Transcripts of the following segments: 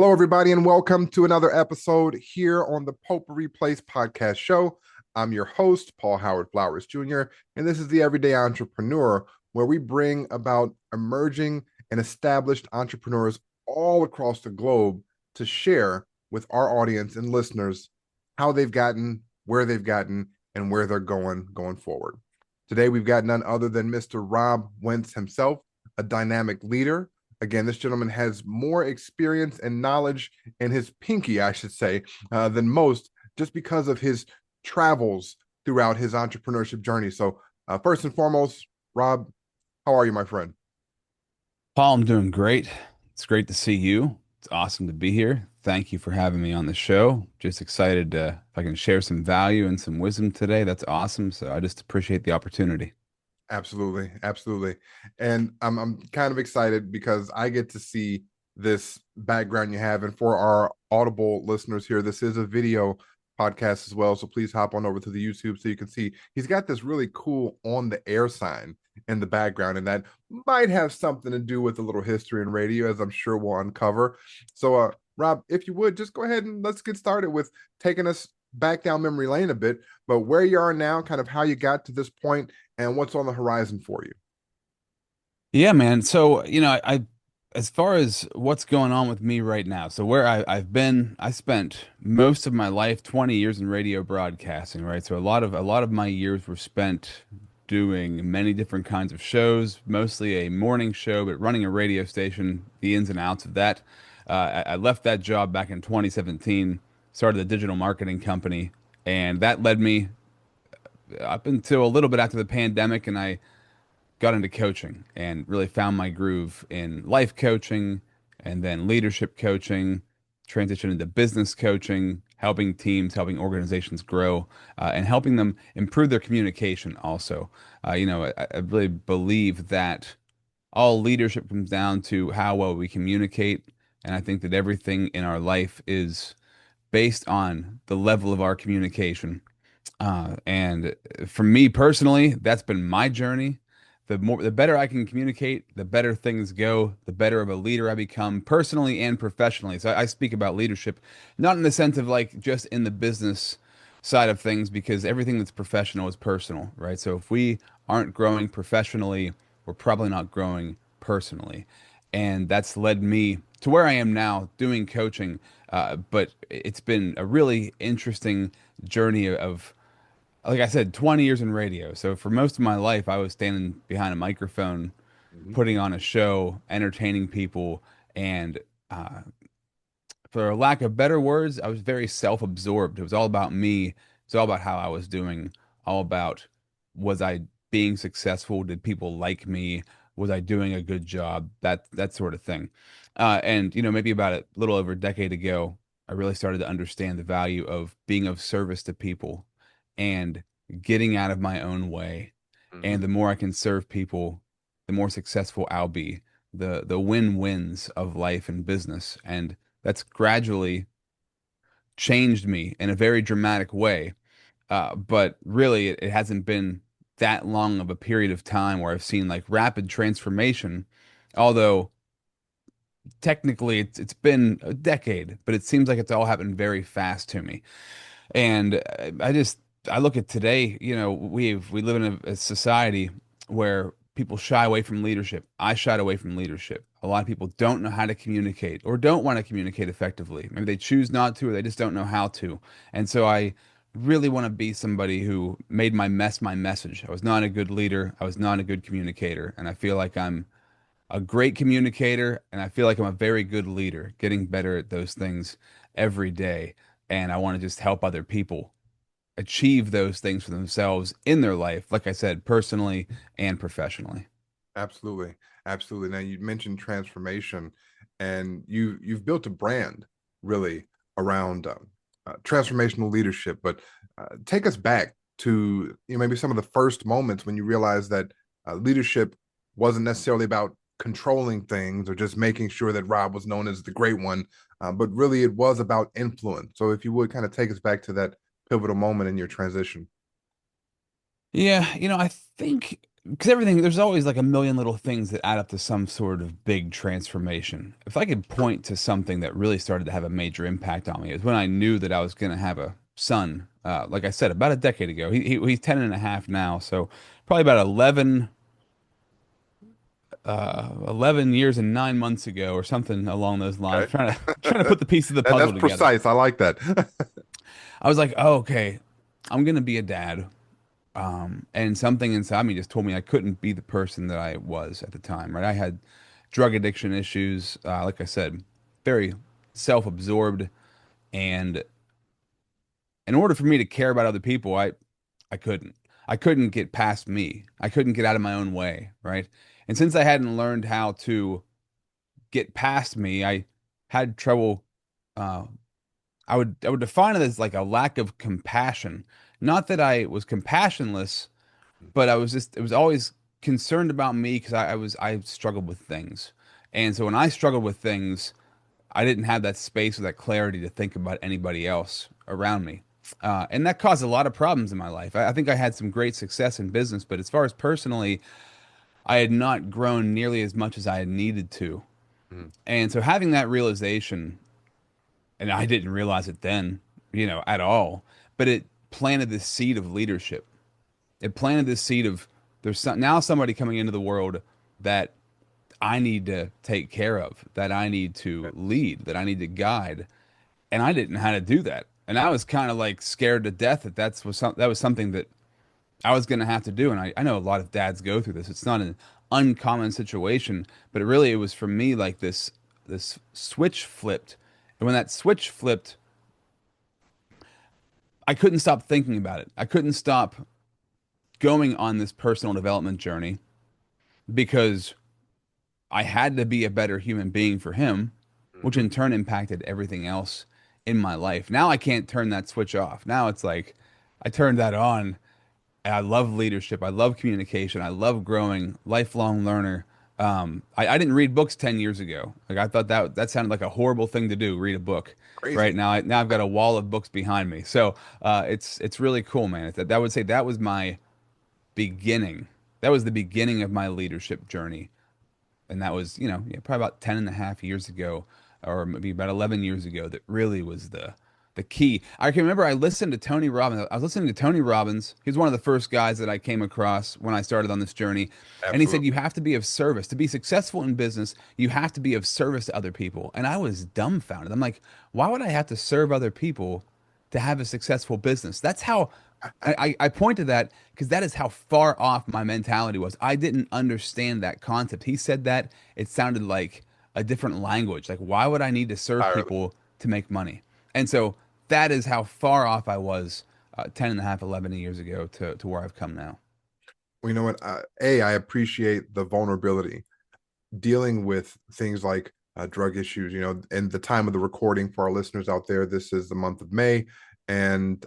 Hello, everybody, and welcome to another episode here on the Potpourri Place Podcast Show. I'm your host, Paul Howard Flowers Jr., and this is the Everyday Entrepreneur, where we bring about emerging and established entrepreneurs all across the globe to share with our audience and listeners how they've gotten, where they've gotten, and where they're going forward. Today, we've got none other than Mr. Rob Wentz himself, a dynamic leader. Again, this gentleman has more experience and knowledge in his pinky, I should say, than most, just because of his travels throughout his entrepreneurship journey. So first and foremost, Rob, how are you, my friend? Paul, I'm doing great. It's great to see you. It's awesome to be here. Thank you for having me on the show. Just excited if I can share some value and some wisdom today. That's awesome. So I just appreciate the opportunity. Absolutely, absolutely. And I'm kind of excited because I get to see this background you have. And for our Audible listeners here, this is a video podcast as well. So please hop on over to the YouTube so you can see he's got this really cool on the air sign in the background. And that might have something to do with a little history in radio, as I'm sure we'll uncover. So Rob, if you would just go ahead and let's get started with taking us back down memory lane a bit, but where you are now, kind of how you got to this point and what's on the horizon for you. Yeah, man. So, as far as what's going on with me right now, so where I've been, I spent most of my life, 20 years in radio broadcasting, right? So a lot of my years were spent doing many different kinds of shows, mostly a morning show, but running a radio station, the ins and outs of that. I left that job back in 2017, started a digital marketing company, and that led me up until a little bit after the pandemic, and I got into coaching and really found my groove in life coaching and then leadership coaching, transitioned into business coaching, helping teams, helping organizations grow, and helping them improve their communication also. I really believe that all leadership comes down to how well we communicate. And I think that everything in our life is based on the level of our communication. And for me personally, that's been my journey. The better I can communicate, the better things go, the better of a leader I become personally and professionally. So I speak about leadership, not in the sense of like just in the business side of things, because everything that's professional is personal, right? So if we aren't growing professionally, we're probably not growing personally. And that's led me to where I am now doing coaching. But it's been a really interesting journey of, like I said, 20 years in radio. So for most of my life, I was standing behind a microphone, Mhm. putting on a show, entertaining people, and uh, for lack of better words, I was very self-absorbed. It was all about me. It's all about how I was doing, all about was I being successful? Did people like me? Was I doing a good job? That sort of thing. And maybe about a little over a decade ago, I really started to understand the value of being of service to people and getting out of my own way. And Mhm. the more I can serve people, the more successful I'll be. The win-wins of life and business. And that's gradually changed me in a very dramatic way. But really, it hasn't been that long of a period of time where I've seen like rapid transformation. Although technically it's been a decade, but it seems like it's all happened very fast to me. And I look at today, we live in a society where people shy away from leadership. I shied away from leadership. A lot of people don't know how to communicate or don't want to communicate effectively. Maybe they choose not to, or they just don't know how to. And so I really want to be somebody who made my mess my message. I was not a good leader. I was not a good communicator. And I feel like I'm a great communicator, and I feel like I'm a very good leader, getting better at those things every day. And I want to just help other people achieve those things for themselves in their life, like I said, personally and professionally. Absolutely, absolutely. Now you mentioned transformation, and you've built a brand really around transformational leadership. But take us back to maybe some of the first moments when you realized that leadership wasn't necessarily about controlling things or just making sure that Rob was known as the great one, but really it was about influence. So if you would kind of take us back to that pivotal moment in your transition. Yeah, I think because everything, there's always like a million little things that add up to some sort of big transformation. If I could point to something that really started to have a major impact on me, is when I knew that I was going to have a son. Like I said, about a decade ago. He's 10 and a half now, so probably about 11 years and 9 months ago, or something along those lines. Okay. Trying to put the pieces of the That's puzzle together. precise. I like that. I was like, oh, okay, I'm gonna be a dad. And something inside me just told me I couldn't be the person that I was at the time, right? I had drug addiction issues, like I said, very self-absorbed, and in order for me to care about other people, I couldn't. I couldn't get past me. I couldn't get out of my own way, right? And since I hadn't learned how to get past me, I had trouble. Uh, I would define it as like a lack of compassion. Not that I was compassionless, but I was just, it was always concerned about me because I struggled with things. And so when I struggled with things, I didn't have that space or that clarity to think about anybody else around me. And that caused a lot of problems in my life. I think I had some great success in business, but as far as personally, I had not grown nearly as much as I had needed to. Mhm. And so having that realization, and I didn't realize it then, at all, but it planted this seed of leadership. It planted this seed of now somebody coming into the world that I need to take care of, that I need to lead, that I need to guide, and I didn't know how to do that. And I was kind of like scared to death that that was something that I was going to have to do. And I know a lot of dads go through this. It's not an uncommon situation, but it was for me like this switch flipped. And when that switch flipped, I couldn't stop thinking about it. I couldn't stop going on this personal development journey because I had to be a better human being for him, which Mhm. in turn impacted everything else in my life. Now I can't turn that switch off. Now it's like I turned that on. And I love leadership. I love communication. I love growing, lifelong learner. I didn't read books 10 years ago. Like I thought that sounded like a horrible thing to do, read a book. Right Crazy. now, now I've got a wall of books behind me. So it's really cool, man. That would say that was my beginning. That was the beginning of my leadership journey. And that was, yeah, probably about 10 and a half years ago, or maybe about 11 years ago, that really was the key. I can remember I listened to Tony Robbins. I was listening to Tony Robbins. He was one of the first guys that I came across when I started on this journey. And he said, Absolutely. you have to be of service. To be successful in business, you have to be of service to other people. And I was dumbfounded. I'm like, why would I have to serve other people to have a successful business? That's how I point to that because that is how far off my mentality was. I didn't understand that concept. He said that it sounded like a different language. Like, why would I need to serve Entirely. people to make money? And so that is how far off I was 10 and a half, 11 years ago to where I've come now. Well, you know what? I appreciate the vulnerability dealing with things like drug issues. And the time of the recording for our listeners out there, this is the month of May, and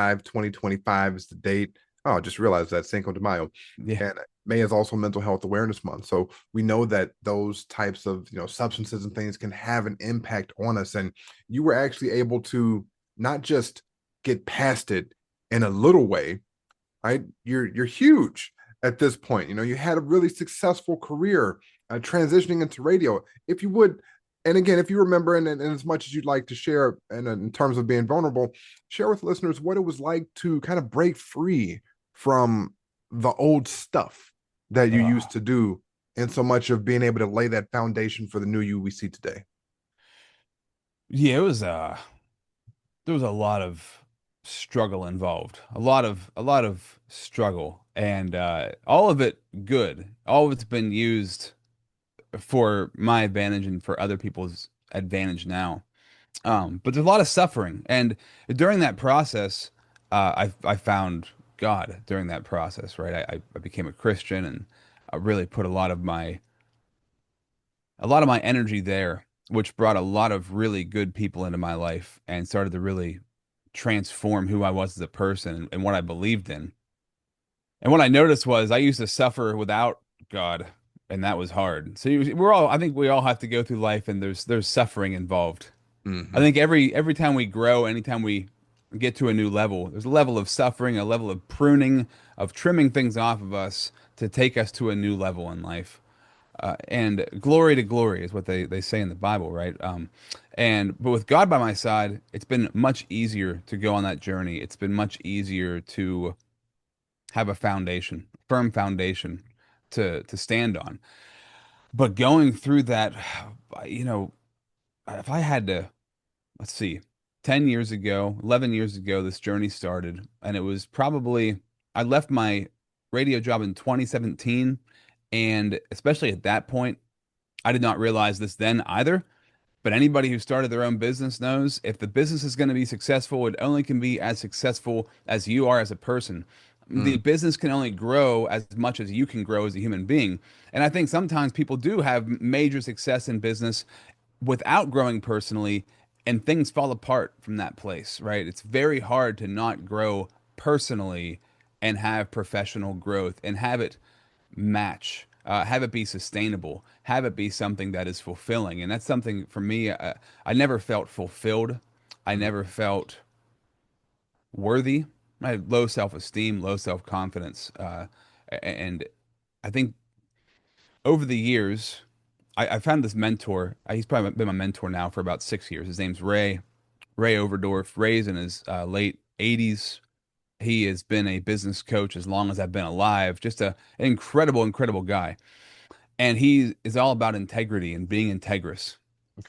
5/5/2025 is the date. Oh, I just realized that Cinco de Mayo, Yeah. and May is also Mental Health Awareness Month. So we know that those types of substances and things can have an impact on us. And you were actually able to not just get past it in a little way, right? You're huge at this point. You had a really successful career, transitioning into radio. If you would, and again, if you remember, and as much as you'd like to share, and in terms of being vulnerable, share with listeners what it was like to kind of break free from the old stuff that you Uh, used to do, and so much of being able to lay that foundation for the new you we see today. yeah, there was a lot of struggle involved. A lot of struggle, and all of it good. All of it's been used for my advantage and for other people's advantage now. But there's a lot of suffering, and during that process, I found God during that process. Right, I became a Christian, and I really put a lot of my energy there, which brought a lot of really good people into my life and started to really transform who I was as a person and what I believed in. And what I noticed was I used to suffer without God, and that was hard. So I think we all have to go through life, and there's suffering involved. I Mm-hmm. think every time we grow, anytime we get to a new level. There's a level of suffering, a level of pruning, of trimming things off of us to take us to a new level in life. And glory to glory is what they say in the Bible, right? But with God by my side, it's been much easier to go on that journey. It's been much easier to have a foundation, firm foundation to stand on. But going through that, you know, if I had to, let's see, 10 years ago, 11 years ago, this journey started, and it was probably, I left my radio job in 2017, and especially at that point, I did not realize this then either. But anybody who started their own business knows if the business is going to be successful, it only can be as successful as you are as a person. The Mm, business can only grow as much as you can grow as a human being. And I think sometimes people do have major success in business without growing personally, and things fall apart from that place, right? It's very hard to not grow personally and have professional growth and have it match, have it be sustainable, have it be something that is fulfilling. And that's something for me, I never felt fulfilled. I mm, never felt worthy. I had low self-esteem, low self-confidence. And I think over the years, I found this mentor. He's probably been my mentor now for about 6 years. His name's Ray Overdorf. Ray's in his late 80s. He has been a business coach as long as I've been alive. Just an incredible, incredible guy. And he is all about integrity and being integrous.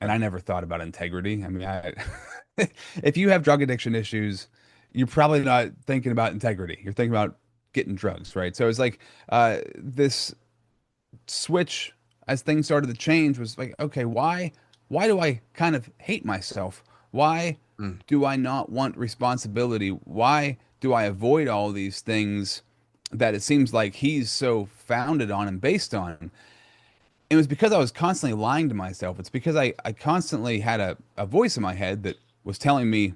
And okay. I never thought about integrity. I mean, if you have drug addiction issues, you're probably not thinking about integrity. You're thinking about getting drugs, right? So it's like this switch as things started to change was like, okay, why do I kind of hate myself? Why Mm, do I not want responsibility? Why do I avoid all these things that it seems like he's so founded on and based on? It was because I was constantly lying to myself. It's because I constantly had a voice in my head that was telling me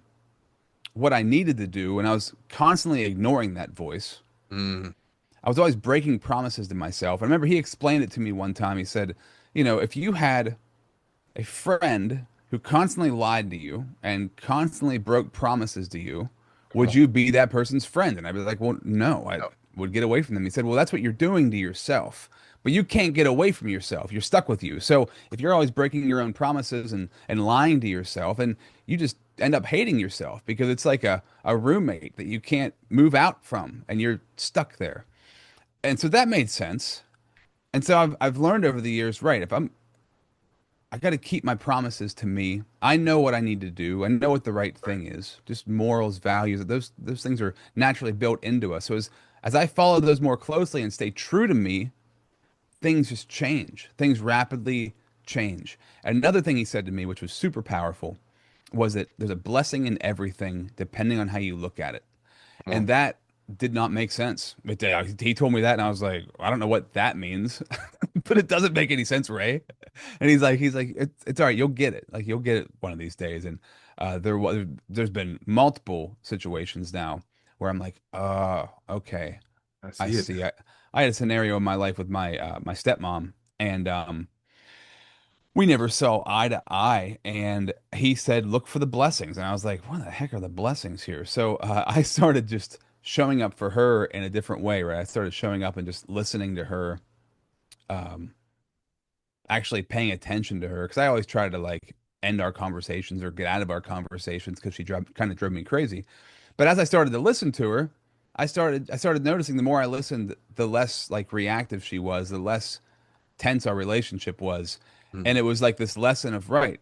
what I needed to do, and I was constantly ignoring that voice. mm, I was always breaking promises to myself. I remember he explained it to me one time. He said, you know, if you had a friend who constantly lied to you and constantly broke promises to you, would oh, you be that person's friend? And I'd be like, well, no, I no. would get away from them. He said, well, that's what you're doing to yourself. But you can't get away from yourself. You're stuck with you. So if you're always breaking your own promises and lying to yourself, and you just end up hating yourself because it's like a roommate that you can't move out from and you're stuck there. And so that made sense. And so I've learned over the years, right, if I got to keep my promises to me. I know what I need to do. I know what the right Right. thing is. Just morals, values, those things are naturally built into us. So as I follow those more closely and stay true to me, things just change. Things rapidly change. And another thing he said to me, which was super powerful, was that there's a blessing in everything depending on how you look at it. Oh, And that did not make sense. But he told me that, and I was like, I don't know what that means, but it doesn't make any sense, Ray. And he's like, it's all right. You'll get it. Like you'll get it one of these days. And there's been multiple situations now where I'm like, okay, I I see it. see. I had a scenario in my life with my stepmom, and we never saw eye to eye, and he said, "Look for the blessings." And I was like, "What the heck are the blessings here?" So I started just showing up for her in a different way, right? I started showing up and just listening to her, um, actually paying attention to her, because I always try to like end our conversations or get out of our conversations because kind of drove me crazy. But as I started to listen to her, I started noticing the more I listened, the less like reactive she was, the less tense our relationship was. Mm, And it was like this lesson of, right,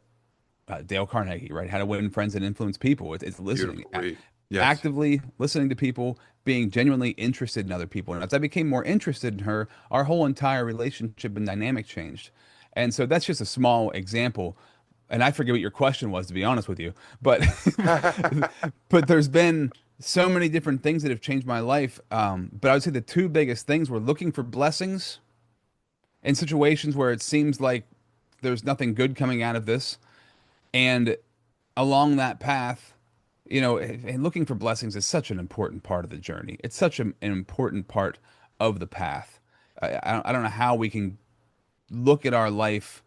Dale Carnegie, right? How to win friends and influence people. It's listening, beautiful read. Yes. actively listening to people, being genuinely interested in other people. And as I became more interested in her, our whole entire relationship and dynamic changed. And so that's just a small example. And I forget what your question was, to be honest with you. But but there's been so many different things that have changed my life. But I would say the two biggest things were looking for blessings in situations where it seems like there's nothing good coming out of this. And along that path, you know, and looking for blessings is such an important part of the journey. It's such an important part of the path. I don't know how we can look at our life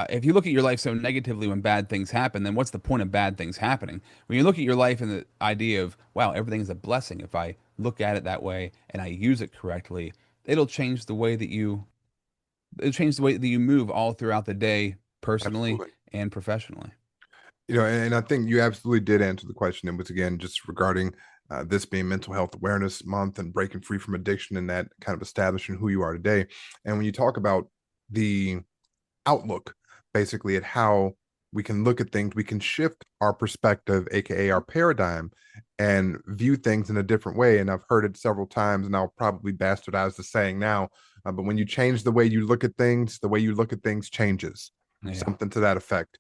if you look at your life so negatively when bad things happen, then what's the point of bad things happening? When you look at your life and the idea of, wow, everything is a blessing. If I look at it that way and I use it correctly, it'll change the way that it'll change the way that you move all throughout the day, personally Absolutely. and professionally. And I think you absolutely did answer the question. It was again just regarding this being Mental Health Awareness Month and breaking free from addiction and that kind of establishing who you are today. And when you talk about the outlook, basically, at how we can look at things, we can shift our perspective, aka our paradigm, and view things in a different way. And I've heard it several times, and I'll probably bastardize the saying now. But when you change the way you look at things, the way you look at things changes. Yeah. Something to that effect.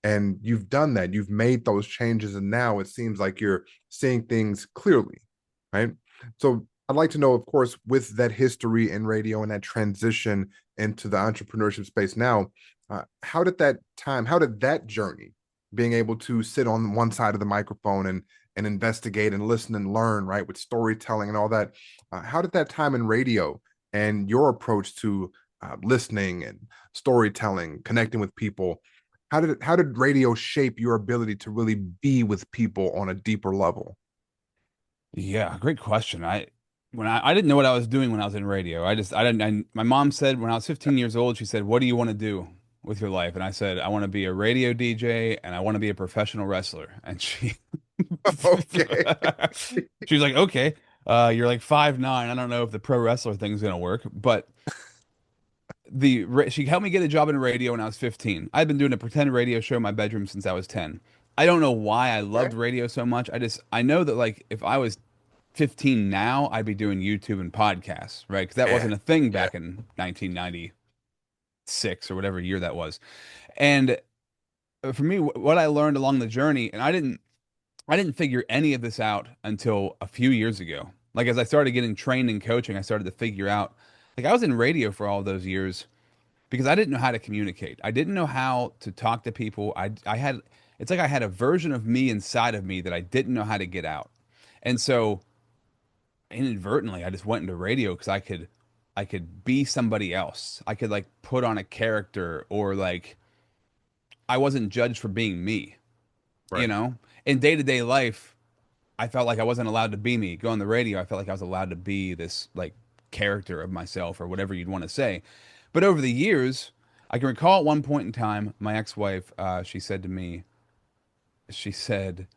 And you've done that, you've made those changes, and now it seems like you're seeing things clearly, right? So I'd like to know, of course, with that history in radio and that transition into the entrepreneurship space now, how did that journey, being able to sit on one side of the microphone and investigate and listen and learn, right, with storytelling and all that, how did that time in radio and your approach to listening and storytelling, connecting with people, how did radio shape your ability to really be with people on a deeper level? Yeah, great question. I didn't know what I was doing when I was in radio. I didn't my mom said when I was 15 years old, she said, "What do you want to do with your life?" And I said, "I want to be a radio DJ and I want to be a professional wrestler." And she Okay. she was like, "Okay, you're like 5'9". I don't know if the pro wrestler thing's gonna work, but she helped me get a job in radio when I was 15. I'd been doing a pretend radio show in my bedroom since I was 10. I don't know why I loved Okay. radio so much. I know that like if I was 15 now, I'd be doing YouTube and podcasts, right? Because that Yeah. wasn't a thing Yeah. back in 1996 or whatever year that was. And for me, what I learned along the journey, and I didn't figure any of this out until a few years ago. Like as I started getting trained in coaching, I started to figure out, like I was in radio for all those years because I didn't know how to communicate. I didn't know how to talk to people. I had it's like I had a version of me inside of me that I didn't know how to get out. And so inadvertently I just went into radio because I could be somebody else. I could like put on a character or like I wasn't judged for being me, you Right. know? In day-to-day life, I felt like I wasn't allowed to be me. Go on the radio, I felt like I was allowed to be this like character of myself or whatever you'd want to say. But over the years, I can recall at one point in time, my ex-wife, she said to me, she said,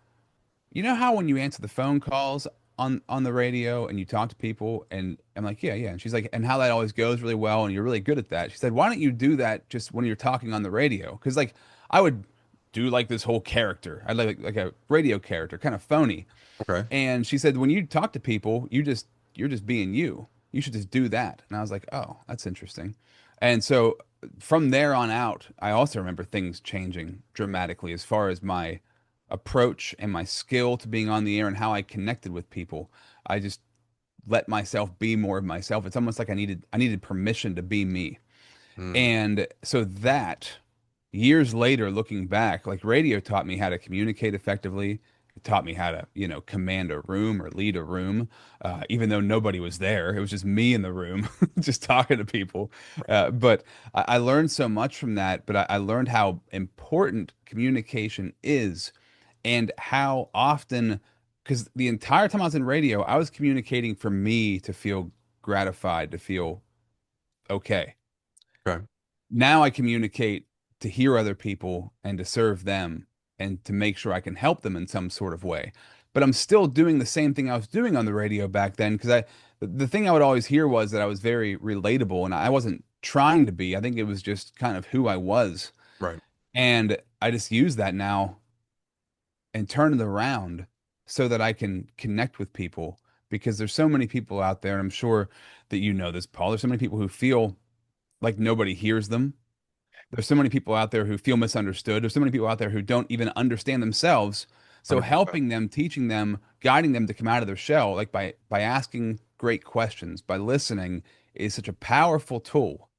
"You know how when you answer the phone calls on the radio and you talk to people?" And I'm like, "Yeah, yeah." And she's like, "And how that always goes really well and you're really good at that." She said, "Why don't you do that just when you're talking on the radio?" Because like I would do like this whole character. I'd like a radio character, kind of phony. Okay. And she said, when you talk to people, you're just being you. You should just do that. And I was like, oh, that's interesting. And so from there on out, I also remember things changing dramatically as far as my approach and my skill to being on the air and how I connected with people. I just let myself be more of myself. It's almost like I needed permission to be me. Mm. And so that years later, looking back, like radio taught me how to communicate effectively. It taught me how to, command a room or lead a room, even though nobody was there. It was just me in the room, just talking to people. But I learned so much from that. But I learned how important communication is and how often, because the entire time I was in radio, I was communicating for me to feel gratified, to feel okay. Okay. Now I communicate to hear other people and to serve them and to make sure I can help them in some sort of way. But I'm still doing the same thing I was doing on the radio back then because the thing I would always hear was that I was very relatable and I wasn't trying to be. I think it was just kind of who I was. Right. And I just use that now and turn it around so that I can connect with people because there's so many people out there, and I'm sure that you know this, Paul. There's so many people who feel like nobody hears them. There's so many people out there who feel misunderstood. There's so many people out there who don't even understand themselves. So 100%. helping them, teaching them, guiding them to come out of their shell, like by asking great questions, by listening, is such a powerful tool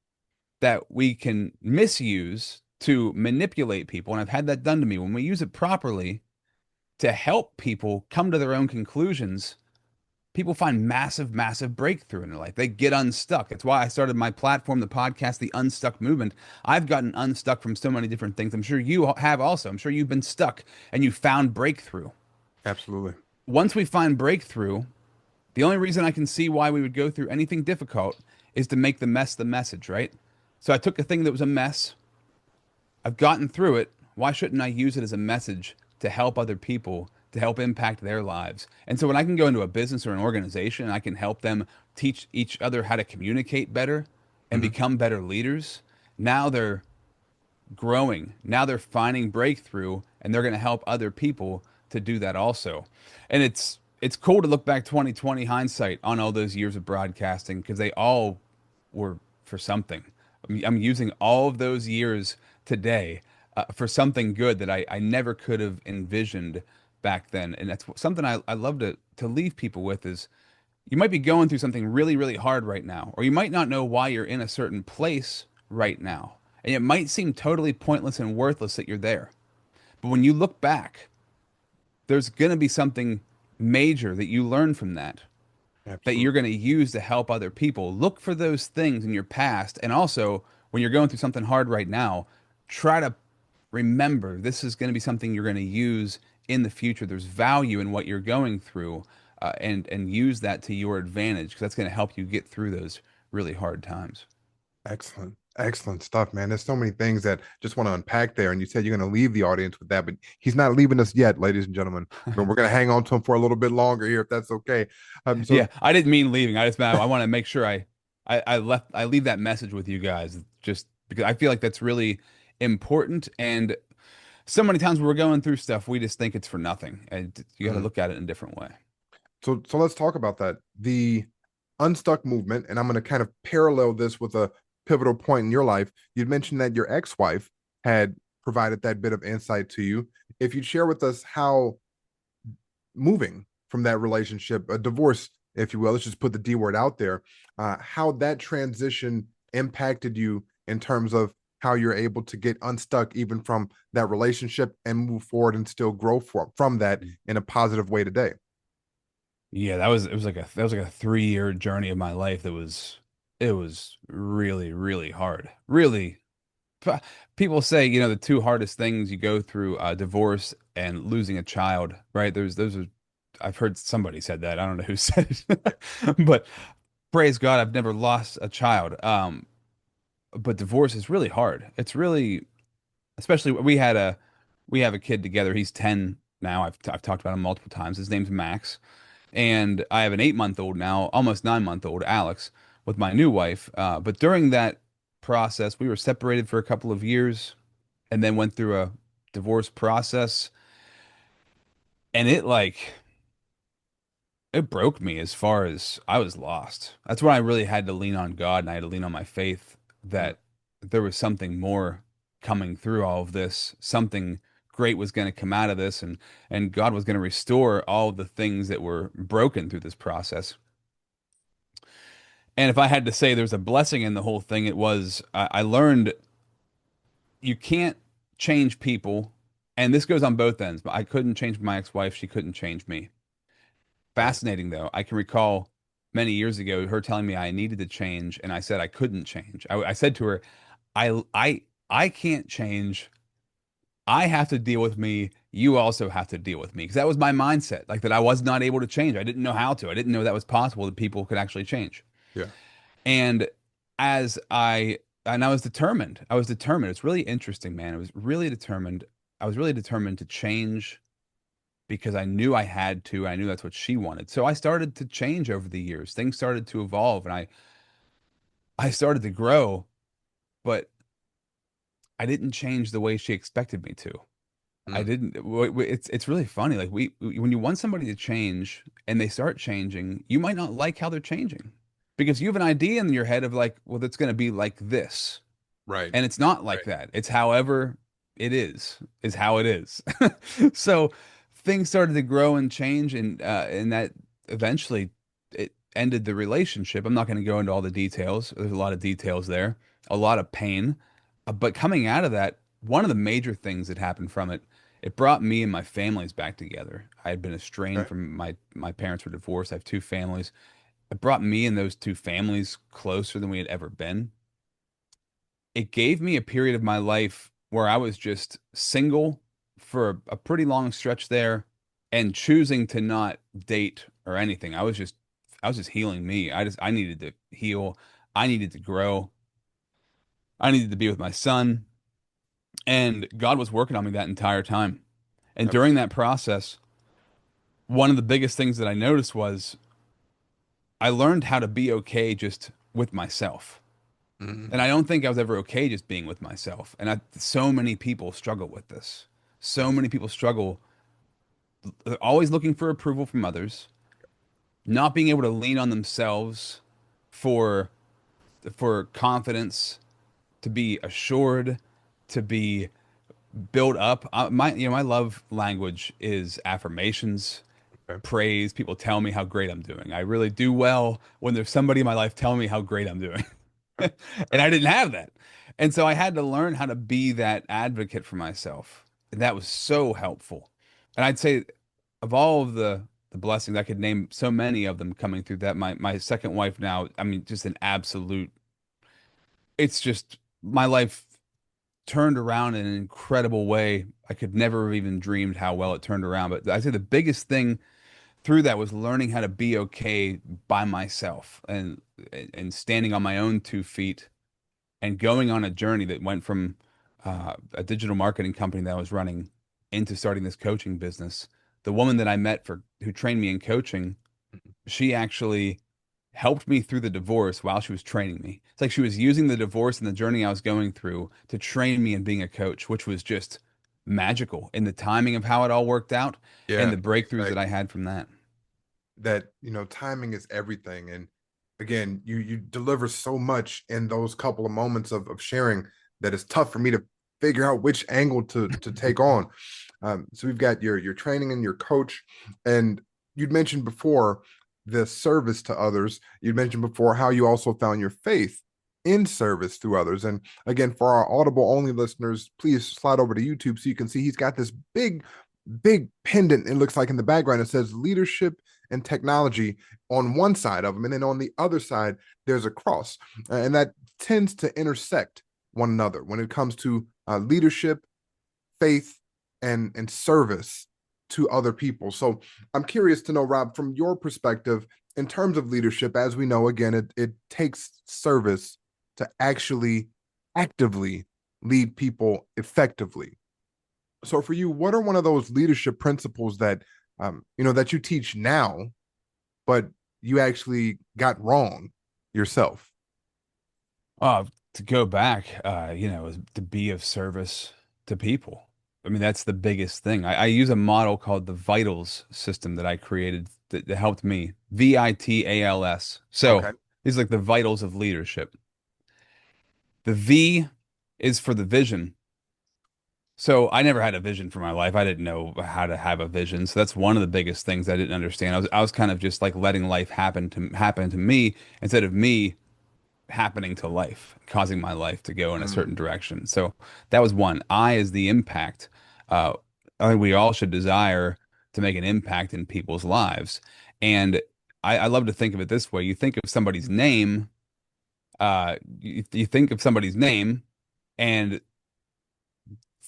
that we can misuse to manipulate people. And I've had that done to me. When we use it properly to help people come to their own conclusions, people find massive, massive breakthrough in their life. They get unstuck. That's why I started my platform, the podcast, the Unstuck Movement. I've gotten unstuck from so many different things. I'm sure you have also. I'm sure you've been stuck and you found breakthrough. Absolutely. Once we find breakthrough, the only reason I can see why we would go through anything difficult is to make the mess the message, right? So I took a thing that was a mess. I've gotten through it. Why shouldn't I use it as a message to help other people, to help impact their lives? And so when I can go into a business or an organization and I can help them teach each other how to communicate better and Hmm. become better leaders, now they're growing. Now they're finding breakthrough and they're going to help other people to do that also. And it's cool to look back 2020 hindsight on all those years of broadcasting because they all were for something. I'm using all of those years today for something good that I never could have envisioned back then. And that's something I love to leave people with is you might be going through something really, really hard right now, or you might not know why you're in a certain place right now. And it might seem totally pointless and worthless that you're there. But when you look back, there's going to be something major that you learn from that you're Absolutely. going to use to help other people. Look for those things in your past. And also, when you're going through something hard right now, try to remember this is going to be something you're going to use in the future. There's value in what you're going through, and use that to your advantage because that's going to help you get through those really hard times. Excellent. Excellent stuff, man. There's so many things that just want to unpack there. And you said you're going to leave the audience with that, but he's not leaving us yet, ladies and gentlemen. But we're going to hang on to him for a little bit longer here, if that's okay. So Yeah, I didn't mean leaving. I just meant I want to make sure I leave that message with you guys just because I feel like that's really important. And so many times when we're going through stuff, we just think it's for nothing. And you got to mhm. look at it in a different way. So let's talk about that. The unstuck movement, and I'm going to kind of parallel this with a pivotal point in your life. You'd mentioned that your ex-wife had provided that bit of insight to you. If you'd share with us how moving from that relationship, a divorce, if you will, let's just put the D word out there, how that transition impacted you in terms of how you're able to get unstuck even from that relationship and move forward and still grow from that in a positive way today. Yeah, that was like a 3 year journey of my life that was it was really, really hard. Really, p- people say, the two hardest things you go through, divorce and losing a child, right? Those are I've heard somebody said that. I don't know who said it. But praise God, I've never lost a child. But divorce is really hard. It's really, especially we have a kid together. He's 10 now. I've talked about him multiple times. His name's Max. And I have an 8 month old now, almost 9 month old Alex with my new wife. But during that process, we were separated for a couple of years and then went through a divorce process. And it broke me as far as I was lost. That's when I really had to lean on God and I had to lean on my faith Mm. that there was something more coming through all of this. Something great was going to come out of this, and God was going to restore all of the things that were broken through this process. And if I had to say there's a blessing in the whole thing, it was I learned you can't change people. And this goes on both ends, but I couldn't change my ex-wife. She couldn't change me. Right. Fascinating, though. I can recall many years ago her telling me I needed to change, and I said I couldn't change. I said to her, I can't change. I have to deal with me. You also have to deal with me. Because that was my mindset, like that I was not able to change. I didn't know how to. I didn't know that was possible that people could actually change. Yeah. And as I and I was determined. I was determined. It's really interesting, man. I was really determined. I was really determined to change because I knew I had to. I knew that's what she wanted. So I started to change over the years. Things started to evolve and I started to grow, but I didn't change the way she expected me to. I Mm. didn't. It's really funny. Like when you want somebody to change and they start changing, you might not like how they're changing because you have an idea in your head of like, well, it's going to be like this. Right. And it's not like Right. that. It's however it is how it is. So things started to grow and change, and that eventually it ended the relationship. I'm not going to go into all the details. There's a lot of details there, a lot of pain. But coming out of that, one of the major things that happened from it it brought me and my families back together. I had been estranged Okay. from my parents were divorced. I have two families. It brought me and those two families closer than we had ever been. It gave me a period of my life where I was just single for a pretty long stretch there and choosing to not date or anything. I was just healing me. I needed to heal. I needed to grow. I needed to be with my son. And God was working on me that entire time. And during that process, one of the biggest things that I noticed was I learned how to be okay just with myself. And I Mm, don't think I was ever okay just being with myself. And so many people struggle with this. So yes. many people struggle, always looking for approval from others, not being able to lean on themselves for confidence, to be assured, to be built up. My love language is affirmations, Okay. praise. People tell me how great I'm doing. I really do well when there's somebody in my life telling me how great I'm doing. And I didn't have that. And so I had to learn how to be that advocate for myself. And that was so helpful. And I'd say of all of the blessings, I could name so many of them coming through that. My second wife now, I mean, just an absolute, it's just my life turned around in an incredible way. I could never have even dreamed how well it turned around. But I'd say the biggest thing through that was learning how to be okay by myself and standing on my own 2 feet and going on a journey that went from a digital marketing company that I was running into starting this coaching business. The woman that I met for who trained me in coaching, she actually helped me through the divorce while she was training me. It's like she was using the divorce and the journey I was going through to train me in being a coach, which was just magical in the timing of how it all worked out and Yeah, the breakthroughs that I exactly. had from that. That, timing is everything. And again, you deliver so much in those couple of moments of sharing that it's tough for me to figure out which angle to take on. So we've got your training and your coach, and you'd mentioned before the service to others. You'd mentioned before how you also found your faith in service through others. And again, for our Audible only listeners, please slide over to YouTube so you can see he's got this big pendant, it looks like, in the background. It says leadership and technology on one side of them, and then on the other side there's a cross, and that tends to intersect one another when it comes to leadership, faith, and service to other people. So I'm curious to know, Rob, from your perspective, in terms of leadership, as we know, again, it takes service to actually actively lead people effectively. So for you, what are one of those leadership principles that that you teach now, but you actually got wrong yourself? To go back, is to be of service to people. I mean, that's the biggest thing. I use a model called the Vitals system that I created that helped me. VITALS. So Okay. these are like the vitals of leadership. The V is for the vision. So I never had a vision for my life. I didn't know how to have a vision. So that's one of the biggest things I didn't understand. I was kind of just like letting life happen to me instead of me happening to life, causing my life to go in a certain Mm, direction. So that was one. I is the impact. Uh, I think we all should desire to make an impact in people's lives. And I love to think of it this way. You think of somebody's name, you think of somebody's name, and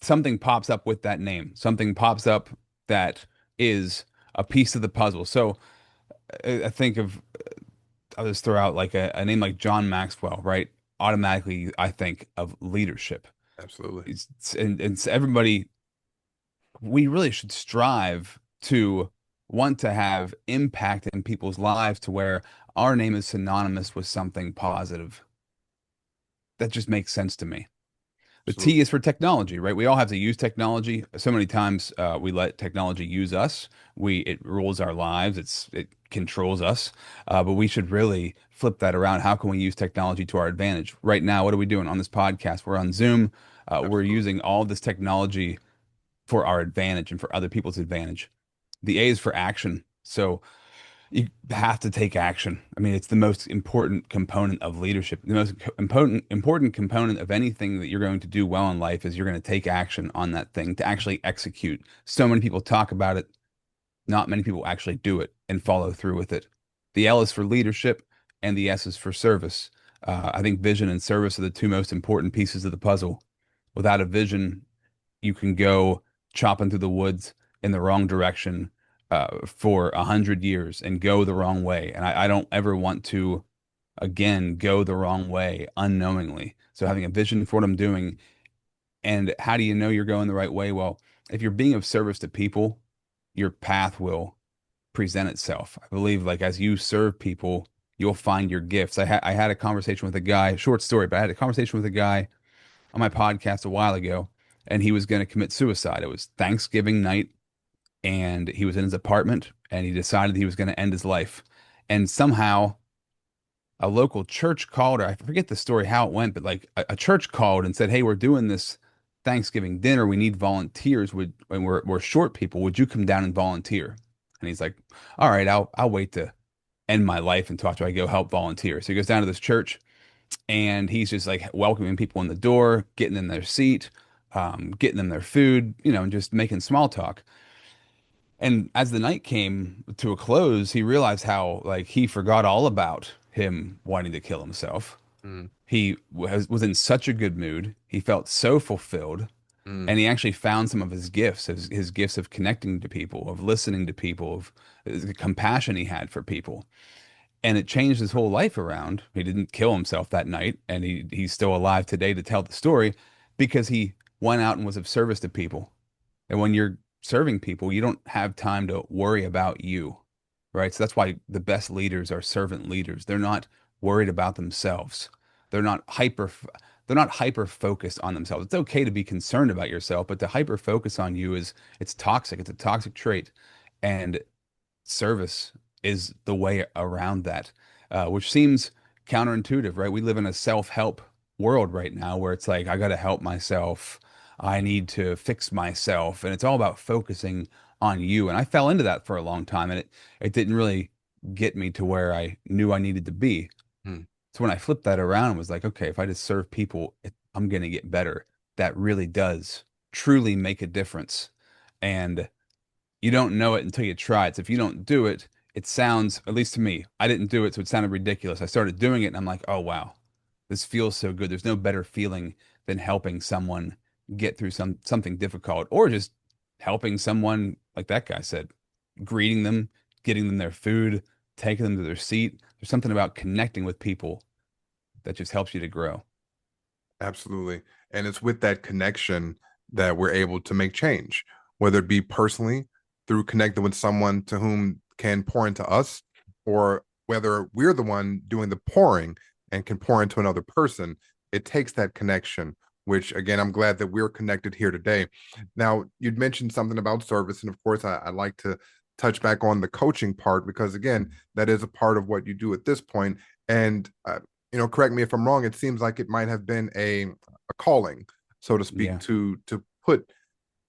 something pops up with that name. Something pops up that is a piece of the puzzle. So I think of I'll just throw out like a name like John Maxwell, right? Automatically, I think of leadership. absolutely. And so everybody, we really should strive to want to have impact in people's lives to where our name is synonymous with something positive. That just makes sense to me. The T Absolutely. is for technology, right? We all have to use technology. So many times we let technology use us. It rules our lives. It controls us. But we should really flip that around. How can we use technology to our advantage? Right now, what are we doing on this podcast? We're on Zoom. We're Absolutely. using all this technology for our advantage and for other people's advantage. The A is for action. So You have to take action. I mean, it's the most important component of leadership. The most important component of anything that you're going to do well in life is you're going to take action on that thing to actually execute. So many people talk about it, not many people actually do it and follow through with it. The L is for leadership and the S is for service. I think vision and service are the two most important pieces of the puzzle. Without a vision, you can go chopping through the woods in the wrong direction for 100 years and go the wrong way. And I don't ever want to, again, go the wrong way unknowingly. So having a vision for what I'm doing, and how do you know you're going the right way? Well, if you're being of service to people, your path will present itself. I believe like as you serve people, you'll find your gifts. I had a conversation with a guy, short story, but I had a conversation with a guy on my podcast a while ago, and he was going to commit suicide. It was Thanksgiving night, and he was in his apartment, and he decided he was going to end his life. And somehow, a local church called, or I forget the story how it went, but like a church called and said, "Hey, we're doing this Thanksgiving dinner. We need volunteers. And we're short people. Would you come down and volunteer?" And he's like, "All right, I'll wait to end my life until after I go help volunteer." So he goes down to this church, and he's just like welcoming people in the door, getting in their seat, getting them their food, and just making small talk. And as the night came to a close, he realized how like he forgot all about him wanting to kill himself. Mm, He was in such a good mood. He felt so fulfilled, mm, and he actually found some of his gifts, his gifts of connecting to people, of listening to people, of the compassion he had for people. And it changed his whole life around. He didn't kill himself that night, and he's still alive today to tell the story because he went out and was of service to people. And when you're serving people, you don't have time to worry about you, right? So that's why the best leaders are servant leaders. They're not worried about themselves. They're not hyper they're not hyper focused on themselves. It's okay to be concerned about yourself, but to hyper focus on you is it's toxic. It's a toxic trait. And service is the way around that, which seems counterintuitive, right? We live in a self-help world right now where it's like, I got to help myself. I need to fix myself. And it's all about focusing on you. And I fell into that for a long time, and it didn't really get me to where I knew I needed to be. mm. So when I flipped that around and was like, okay, if I just serve people, I'm going to get better. That really does truly make a difference. And you don't know it until you try it. So if you don't do it, it sounds, at least to me, I didn't do it, so it sounded ridiculous. I started doing it and I'm like, oh wow, this feels so good. There's no better feeling than helping someone get through something difficult, or just helping someone, like that guy said, greeting them, getting them their food, taking them to their seat. There's something about connecting with people that just helps you to grow. Absolutely. And it's with that connection that we're able to make change, whether it be personally through connecting with someone to whom can pour into us, or whether we're the one doing the pouring and can pour into another person. It takes that connection, which again, I'm glad that we're connected here today. Now, you'd mentioned something about service. And of course, I'd like to touch back on the coaching part, because again, that is a part of what you do at this point. And correct me if I'm wrong, it seems like it might have been a calling, so to speak, Yeah. to put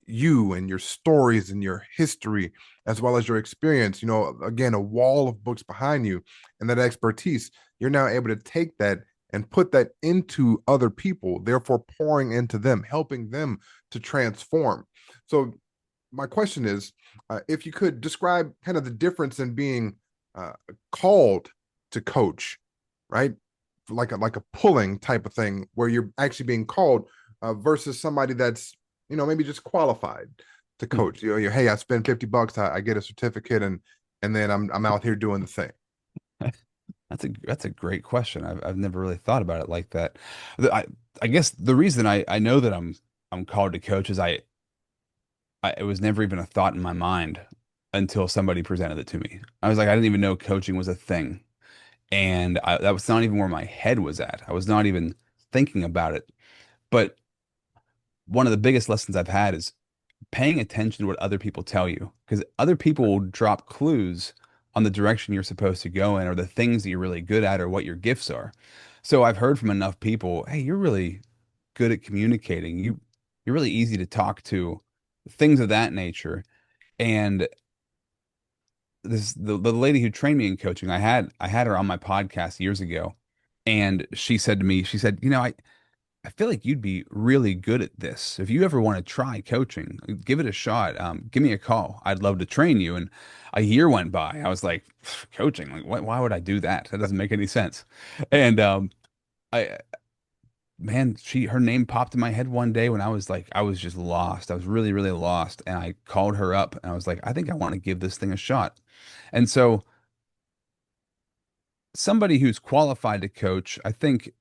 you and your stories and your history as well as your experience, again, a wall of books behind you and that expertise. You're now able to take that and put that into other people, therefore pouring into them, helping them to transform. So my question is, if you could describe kind of the difference in being called to coach, right? Like a pulling type of thing where you're actually being called, versus somebody that's maybe just qualified to Hmm. coach. Hey, I spend $50, I get a certificate, and then I'm out here doing the thing. That's a great question. I've never really thought about it like that. I guess the reason I know that I'm called to coach is it was never even a thought in my mind until somebody presented it to me. I was like, I didn't even know coaching was a thing. And that was not even where my head was at. I was not even thinking about it. But one of the biggest lessons I've had is paying attention to what other people tell you, because other people will drop clues on the direction you're supposed to go in, or the things that you're really good at, or what your gifts are. So I've heard from enough people, hey, you're really good at communicating. You're really easy to talk to, things of that nature. And the lady who trained me in coaching, I had her on my podcast years ago, and she said to me, she said, I feel like you'd be really good at this. If you ever want to try coaching, give it a shot. Give me a call. I'd love to train you. And a year went by. I was like, coaching, like, why would I do that? That doesn't make any sense. And I, man, her name popped in my head one day when I was like, I was just lost. I was really, really lost. And I called her up and I was like, I think I want to give this thing a shot. And so somebody who's qualified to coach, I think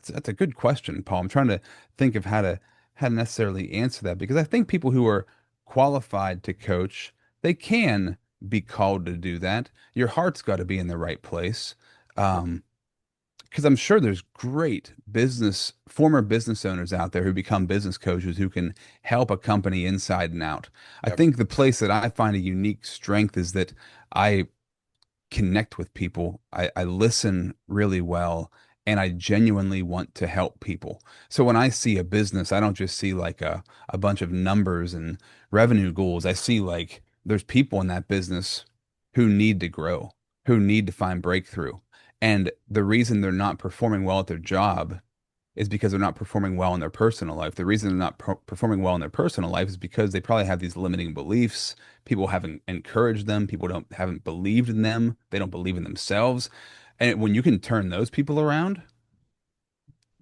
that's a good question, Paul. I'm trying to think of how to necessarily answer that because I think people who are qualified to coach, they can be called to do that. Your heart's got to be in the right place. Because I'm sure there's great former business owners out there who become business coaches who can help a company inside and out. I Yep. think the place that I find a unique strength is that I connect with people. I listen really well and I genuinely want to help people. So when I see a business, I don't just see like a bunch of numbers and revenue goals. I see like there's people in that business who need to grow, who need to find breakthrough. And the reason they're not performing well at their job is because they're not performing well in their personal life. The reason they're not performing well in their personal life is because they probably have these limiting beliefs. People haven't encouraged them. People don't haven't believed in them. They don't believe in themselves. And when you can turn those people around,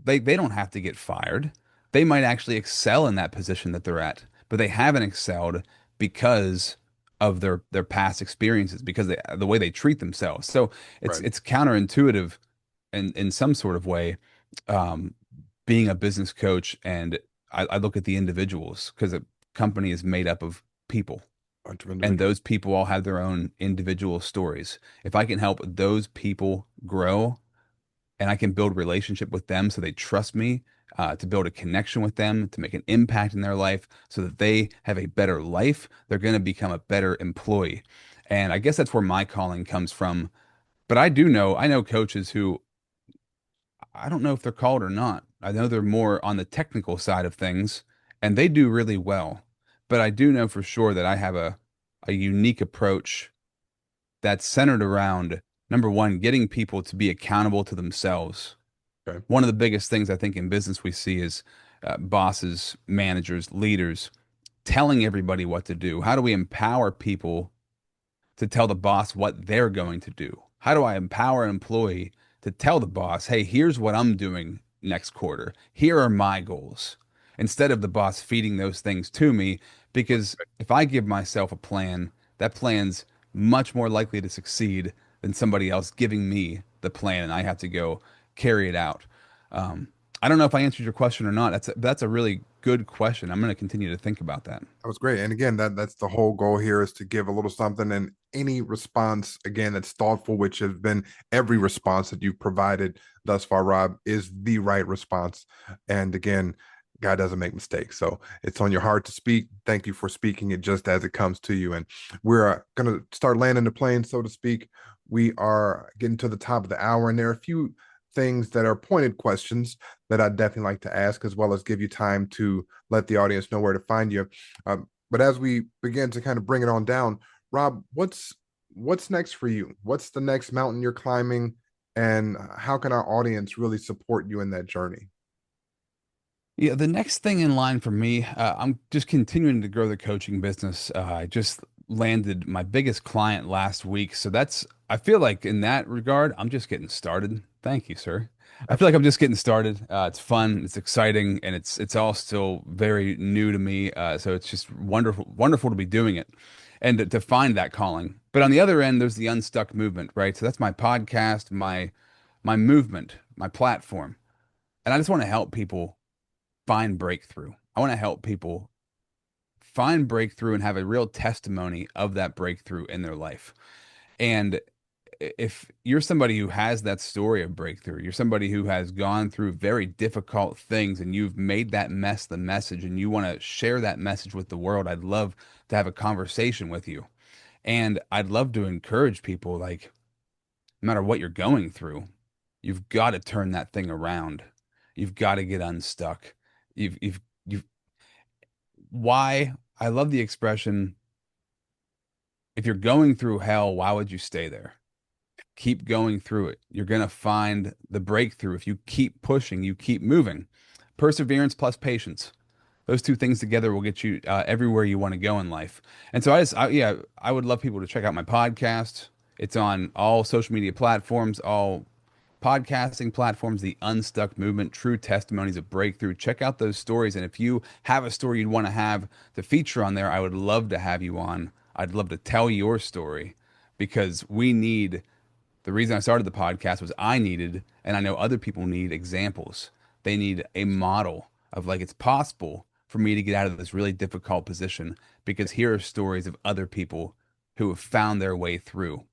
they don't have to get fired. They might actually excel in that position that they're at, but they haven't excelled because of their past experiences, because the way they treat themselves. So it's Right. it's counterintuitive in some sort of way, um, being a business coach, and I look at the individuals because a company is made up of people, Bunch of and individuals. those people all have their own individual stories. If I can help those people grow and I can build relationship with them so they trust me, to build a connection with them, to make an impact in their life so that they have a better life, they're going to become a better employee. And I guess that's where my calling comes from. But I know coaches who I don't know if they're called or not. I know they're more on the technical side of things and they do really well. But I do know for sure that I have a unique approach that's centered around number one, getting people to be accountable to themselves. Okay. One of the biggest things I think in business we see is bosses, managers, leaders telling everybody what to do. How do we empower people to tell the boss what they're going to do? How do I empower an employee to tell the boss, hey, here's what I'm doing next quarter. Here are my goals. Instead of the boss feeding those things to me, because if I give myself a plan, that plan's much more likely to succeed than somebody else giving me the plan and I have to go carry it out. Um, I don't know if I answered your question or not. That's a really good question. I'm going to continue to think about that. That was great. And again, that's the whole goal here is to give a little something and any response again that's thoughtful, which has been every response that you've provided thus far, Rob, is the right response. And again, God doesn't make mistakes. So it's on your heart to speak. Thank you for speaking it just as it comes to you. And we're going to start landing the plane, so to speak. We are getting to the top of the hour, and there are a few things that are pointed questions that I'd definitely like to ask, as well as give you time to let the audience know where to find you. But as we begin to kind of bring it on down, Rob, what's next for you? What's the next mountain you're climbing, and how can our audience really support you in that journey? Yeah, the next thing in line for me, I'm just continuing to grow the coaching business. I just landed my biggest client last week. So I feel like in that regard, I'm just getting started. Thank you, sir. I feel like I'm just getting started. It's fun, it's exciting, and it's all still very new to me. So it's just wonderful to be doing it and to find that calling. But on the other end, there's the Unstuck movement, right? So that's my podcast, my movement, my platform. And I just want to help people find breakthrough. I want to help people find breakthrough and have a real testimony of that breakthrough in their life. And if you're somebody who has that story of breakthrough, you're somebody who has gone through very difficult things and you've made that mess the message and you want to share that message with the world, I'd love to have a conversation with you. And I'd love to encourage people like, no matter what you're going through, you've got to turn that thing around. You've got to get unstuck. You've why I love the expression if you're going through hell, why would you stay there? Keep going through it. You're going to find the breakthrough if you keep pushing, you keep moving. Perseverance plus patience. Those two things together will get you everywhere you want to go in life. And so yeah, I would love people to check out my podcast. It's on all social media platforms, all podcasting platforms, The Unstuck Movement, True Testimonies of Breakthrough. Check out those stories. And if you have a story you'd want to have to feature on there, I would love to have you on. I'd love to tell your story because we need the reason I started the podcast was I needed, and I know other people need examples. They need a model of like it's possible for me to get out of this really difficult position because here are stories of other people who have found their way through.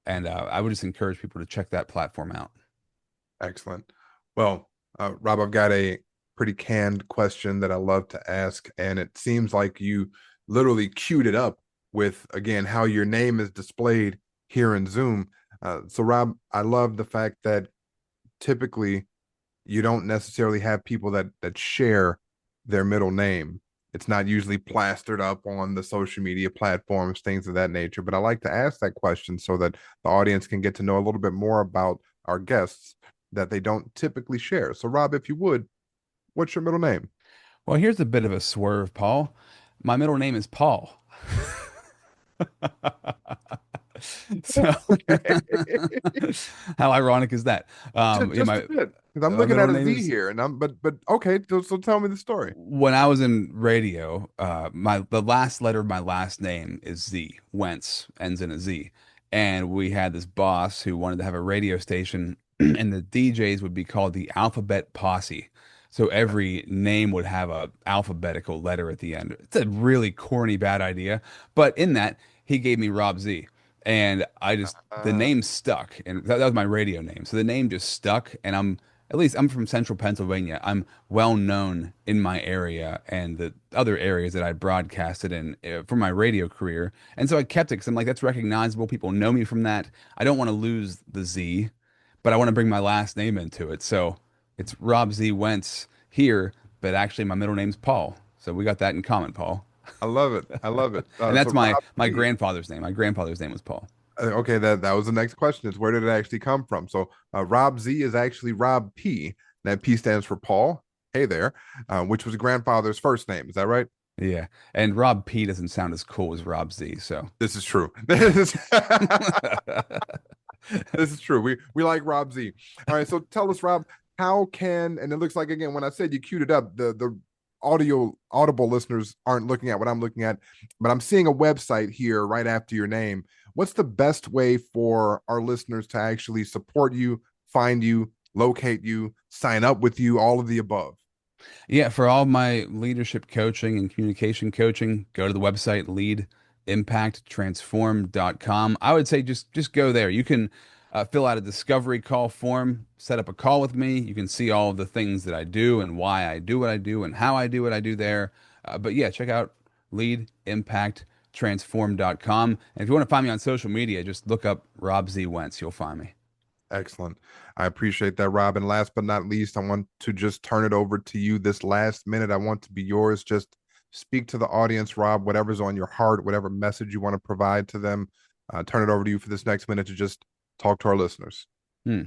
And I would just encourage people to check that platform out. Excellent. Well, Rob, I've got a pretty canned question that I love to ask, and it seems like you literally queued it up with, again, how your name is displayed here in Zoom. So, Rob, I love the fact that typically you don't necessarily have people that share their middle name. It's not usually plastered up on the social media platforms, things of that nature. But I like to ask that question so that the audience can get to know a little bit more about our guests that they don't typically share. So, Rob, if you would, what's your middle name? Well, here's a bit of a swerve, Paul. My middle name is Paul. So, Okay. how ironic is that? Yeah, Just a bit. Because I'm my looking middle at a name Z is here, and but okay, so tell me the story. when I was in radio, the last letter of my last name is Z. Wentz ends in a Z. And we had this boss who wanted to have a radio station, and the DJs would be called the Alphabet Posse. So every name would have a alphabetical letter at the end. It's a really corny, bad idea. But in that, he gave me Rob Z. And the Uh, name stuck. And that was my radio name. So the name just stuck. And at least I'm from central Pennsylvania. I'm well known in my area and the other areas that I broadcasted in for my radio career. And so I kept it because I'm like, that's recognizable. People know me from that. I don't want to lose the Z, but I want to bring my last name into it. So it's Rob Z. Wentz here, but actually my middle name's Paul. So we got that in common, Paul. I love it. I love it. And So that's my Rob my Z. grandfather's name. My grandfather's name was Paul. Okay, that was the next question is where did it actually come from? So Rob Z is actually Rob P. That P stands for Paul. Hey there, which was grandfather's first name. Is that right? Yeah. And Rob P doesn't sound as cool as Rob Z. So This is true. This is true. We like Rob Z. All right, so tell us, Rob, how can and it looks like again when I said you queued it up, the audible listeners aren't looking at what I'm looking at, but I'm seeing a website here right after your name. What's the best way for our listeners to actually support you, find you, locate you, sign up with you, all of the above? yeah, for all my leadership coaching and communication coaching, go to the website leadimpacttransform.com. I would say just go there. You can fill out a discovery call form, set up a call with me. You can see all of the things that I do and why I do what I do and how I do what I do there. But yeah, check out leadimpacttransform.com. And if you want to find me on social media, just look up Rob Z. Wentz. You'll find me. Excellent. I appreciate that, Rob. And last but not least, I want to just turn it over to you this last minute. I want to be yours. Just speak to the audience, Rob, whatever's on your heart, whatever message you want to provide to them. Turn it over to you for this next minute to just talk to our listeners. Hmm.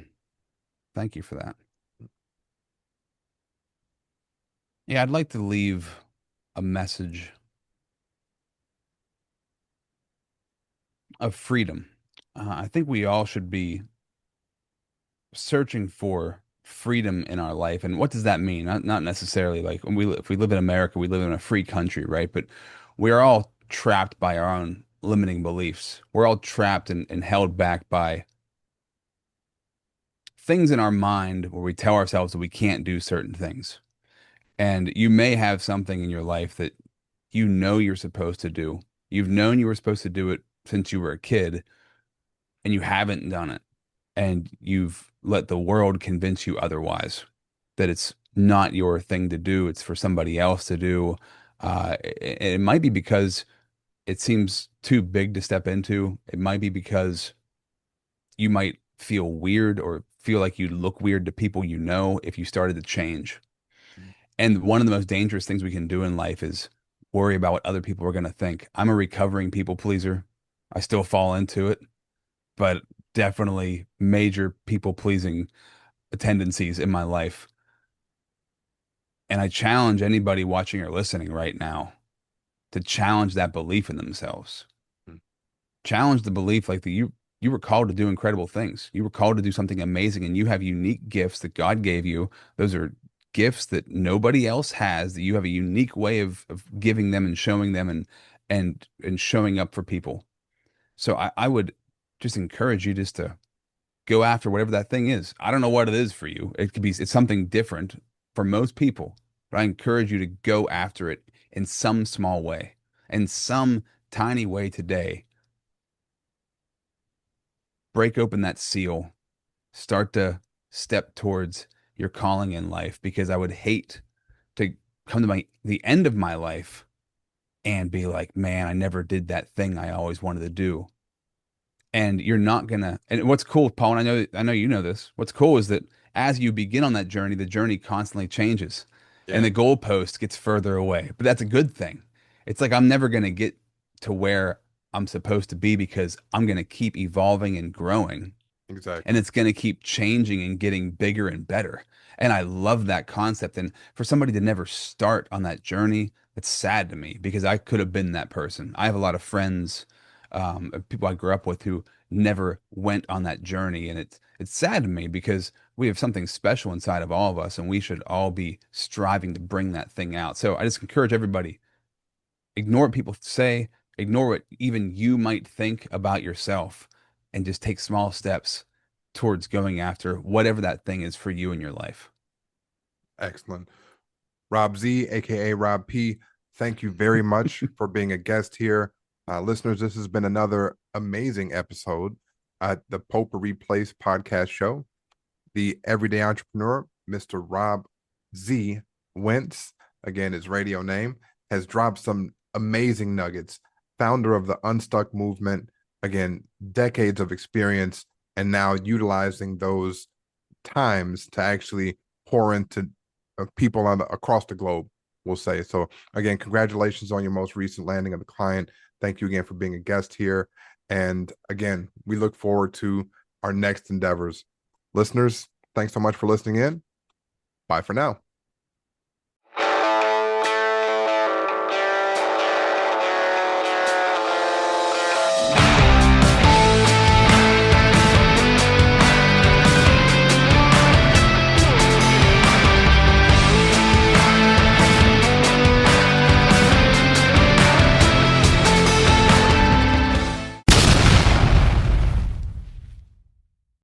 Thank you for that. Yeah, I'd like to leave a message of freedom. I think we all should be searching for freedom in our life. And what does that mean? Not necessarily like if we live in America, we live in a free country, right? But we are all trapped by our own limiting beliefs. We're all trapped and held back by things in our mind where we tell ourselves that we can't do certain things. And you may have something in your life that you know you're supposed to do. You've known you were supposed to do it since you were a kid, and you haven't done it. And you've let the world convince you otherwise, that it's not your thing to do, it's for somebody else to do. It might be because it seems too big to step into. It might be because you might feel weird or feel like you look weird to people you know if you started to change. And one of the most dangerous things we can do in life is worry about what other people are going to think. I'm a recovering people pleaser. I still fall into it, but definitely major people pleasing tendencies in my life. And I challenge anybody watching or listening right now to challenge that belief in themselves. Mm. Challenge the belief like that you were called to do incredible things. You were called to do something amazing, and you have unique gifts that God gave you. Those are gifts that nobody else has, that you have a unique way of giving them and showing them and showing up for people. So I would just encourage you just to go after whatever that thing is. I don't know what it is for you. It's something different for most people, but I encourage you to go after it in some small way, in some tiny way today. Break open that seal, start to step towards your calling in life, because I would hate to come to the end of my life and be like, man, I never did that thing I always wanted to do. And you're not gonna, and what's cool, Paul, and I know you know this, what's cool is that as you begin on that journey, the journey constantly changes and Yeah, the goalpost gets further away, but that's a good thing. It's like I'm never gonna get to where I'm supposed to be, because I'm gonna keep evolving and growing, and exactly. it's going to keep changing and getting bigger and better. And I love that concept. And for somebody to never start on that journey, it's sad to me, because I could have been that person. I have a lot of friends, people I grew up with, who never went on that journey, and it's sad to me, because we have something special inside of all of us, and we should all be striving to bring that thing out. So I just encourage everybody, ignore what people say, ignore what even you might think about yourself, and just take small steps towards going after whatever that thing is for you in your life. Excellent. Rob Z, aka Rob P, thank you very much for being a guest here. Listeners, this has been another amazing episode at the Potpourri Place Podcast Show. The everyday entrepreneur, Mr. Rob Z Wentz, again, his radio name, has dropped some amazing nuggets. Founder of the Unstuck movement, again, decades of experience, and now utilizing those times to actually pour into people across the globe, we'll say. So, again, congratulations on your most recent landing of the client. Thank you again for being a guest here. And again, we look forward to our next endeavors. Listeners, thanks so much for listening in. Bye for now.